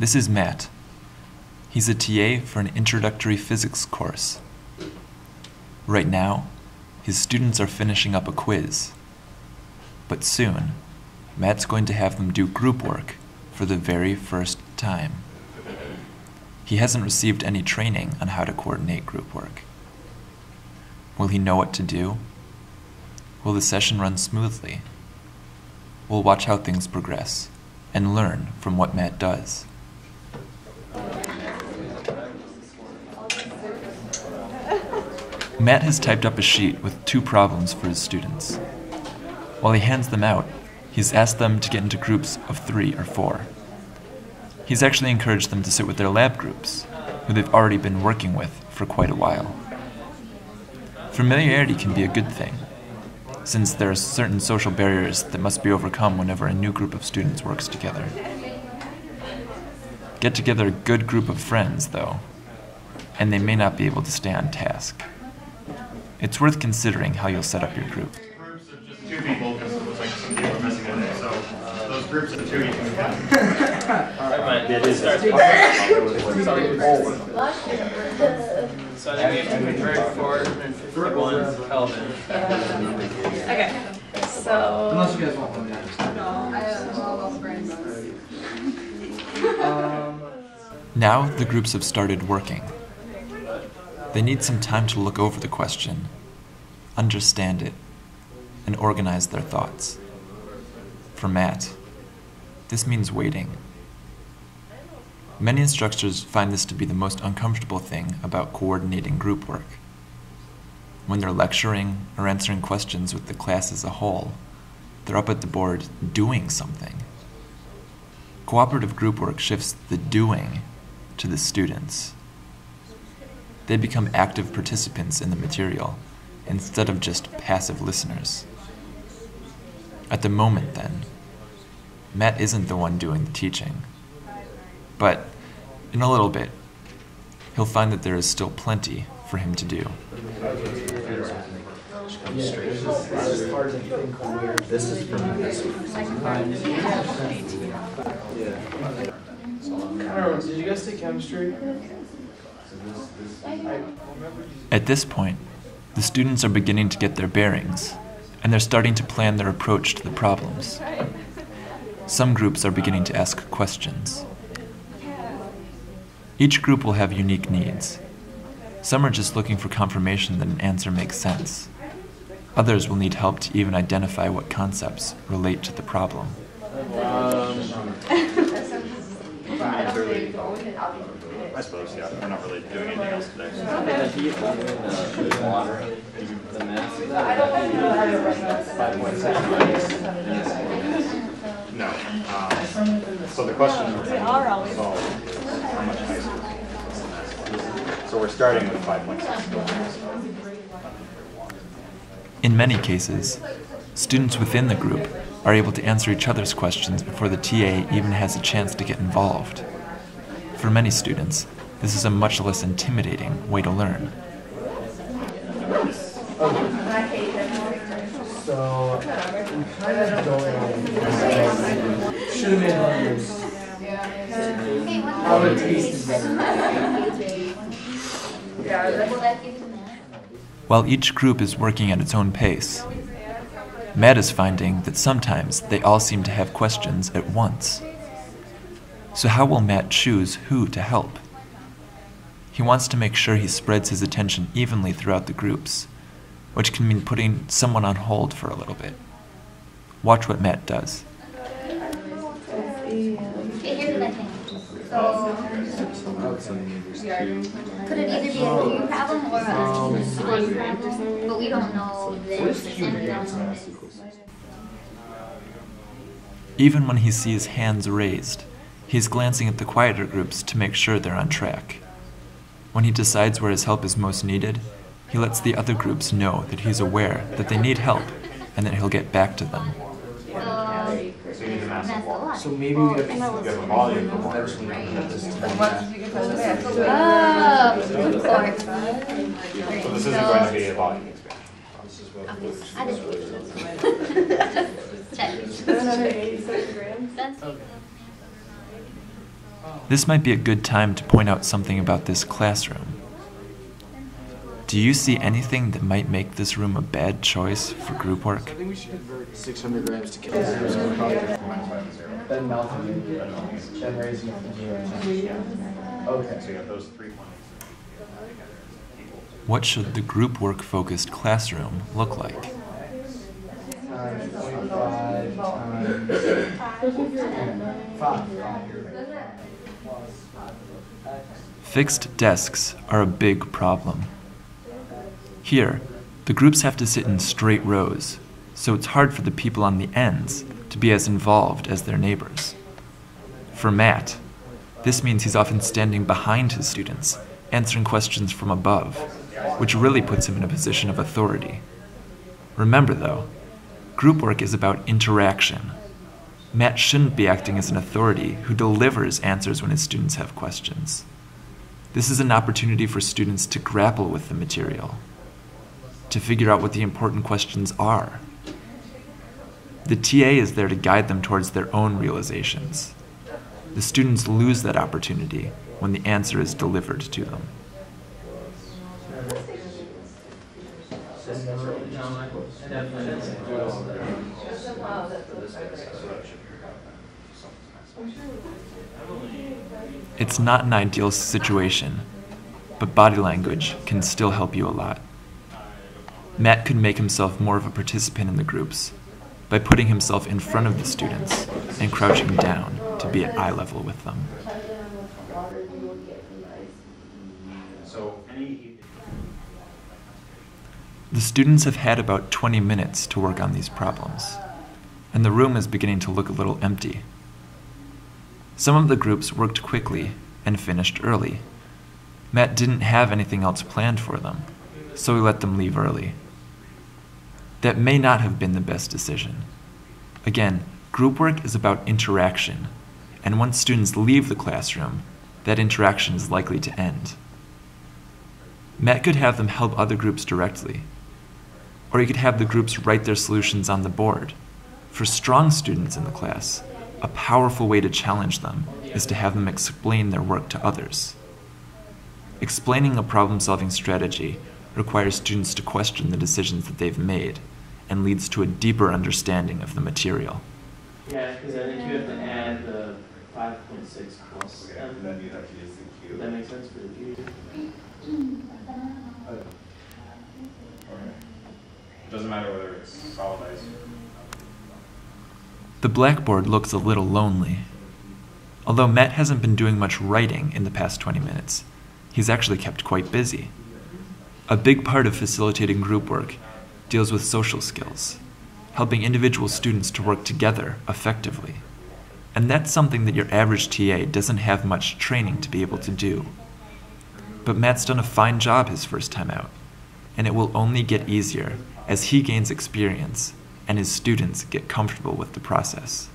This is Matt. He's a TA for an introductory physics course. Right now, his students are finishing up a quiz. But soon, Matt's going to have them do group work for the very first time. He hasn't received any training on how to coordinate group work. Will he know what to do? Will the session run smoothly? We'll watch how things progress and learn from what Matt does. Matt has typed up a sheet with 2 problems for his students. While he hands them out, he's asked them to get into groups of 3 or 4. He's actually encouraged them to sit with their lab groups, who they've already been working with for quite a while. Familiarity can be a good thing, since there are certain social barriers that must be overcome whenever a new group of students works together. Get together a good group of friends, though, and they may not be able to stay on task. It's worth considering how you'll set up your group. Groups of just 2 people, because it looks like some people are missing in there, so those groups of 2 you can count. So I think we have to convert 451 Kelvin. Okay, so... Unless you guys want one. Now the groups have started working. They need some time to look over the question, understand it, and organize their thoughts. For Matt, this means waiting. Many instructors find this to be the most uncomfortable thing about coordinating group work. When they're lecturing or answering questions with the class as a whole, they're up at the board doing something. Cooperative group work shifts the doing to the students. They become active participants in the material, instead of just passive listeners. At the moment, then, Matt isn't the one doing the teaching. But in a little bit, he'll find that there is still plenty for him to do. This is from Did you guys take chemistry? At this point, the students are beginning to get their bearings, and they're starting to plan their approach to the problems. Some groups are beginning to ask questions. Each group will have unique needs. Some are just looking for confirmation that an answer makes sense. Others will need help to even identify what concepts relate to the problem. I suppose, yeah. We're not really doing anything else today. No. So the question we're trying to solve is how much high school. So we're starting with 5.6. In many cases, students within the group are able to answer each other's questions before the TA even has a chance to get involved. For many students, this is a much less intimidating way to learn. So, we kind of don't should have made others. How it tastes better. While each group is working at its own pace, Matt is finding that sometimes they all seem to have questions at once. So how will Matt choose who to help? He wants to make sure he spreads his attention evenly throughout the groups, which can mean putting someone on hold for a little bit. Watch what Matt does. Here's what I think. Could it either be a new problem or a design problem? But we don't know this and we don't know this. Even when he sees hands raised, he's glancing at the quieter groups to make sure they're on track. When he decides where his help is most needed, he lets the other groups know that he's aware that they need help and that he'll get back to them. So maybe we have a volume of water. Good So court. this isn't going to be a volume expansion. I just check. Another 87 grams? That's This might be a good time to point out something about this classroom. Do you see anything that might make this room a bad choice for group work? I think we should convert 600 grams to kilograms. Then melting it, then raising it from 0. Okay. So you have those 3 points. What should the group work focused classroom look like? Times 0.5 times 5. Fixed desks are a big problem. Here, the groups have to sit in straight rows, so it's hard for the people on the ends to be as involved as their neighbors. For Matt, this means he's often standing behind his students, answering questions from above, which really puts him in a position of authority. Remember though, group work is about interaction. Matt shouldn't be acting as an authority who delivers answers when his students have questions. This is an opportunity for students to grapple with the material, to figure out what the important questions are. The TA is there to guide them towards their own realizations. The students lose that opportunity when the answer is delivered to them. It's not an ideal situation, but body language can still help you a lot. Matt could make himself more of a participant in the groups by putting himself in front of the students and crouching down to be at eye level with them. The students have had about 20 minutes to work on these problems, and the room is beginning to look a little empty. Some of the groups worked quickly and finished early. Matt didn't have anything else planned for them, so he let them leave early. That may not have been the best decision. Again, group work is about interaction, and once students leave the classroom, that interaction is likely to end. Matt could have them help other groups directly, or he could have the groups write their solutions on the board. For strong students in the class, a powerful way to challenge them is to have them explain their work to others. Explaining a problem-solving strategy requires students to question the decisions that they've made and leads to a deeper understanding of the material. Yeah, because I think you have to add the 5.6 plus M. That makes sense for the future. Doesn't matter whether it's solid ice. The blackboard looks a little lonely. Although Matt hasn't been doing much writing in the past 20 minutes, he's actually kept quite busy. A big part of facilitating group work deals with social skills, helping individual students to work together effectively. And that's something that your average TA doesn't have much training to be able to do. But Matt's done a fine job his first time out, and it will only get easier as he gains experience and his students get comfortable with the process.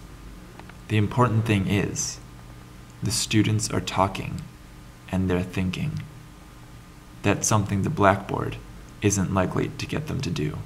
The important thing is, the students are talking and they're thinking. That's something the blackboard isn't likely to get them to do.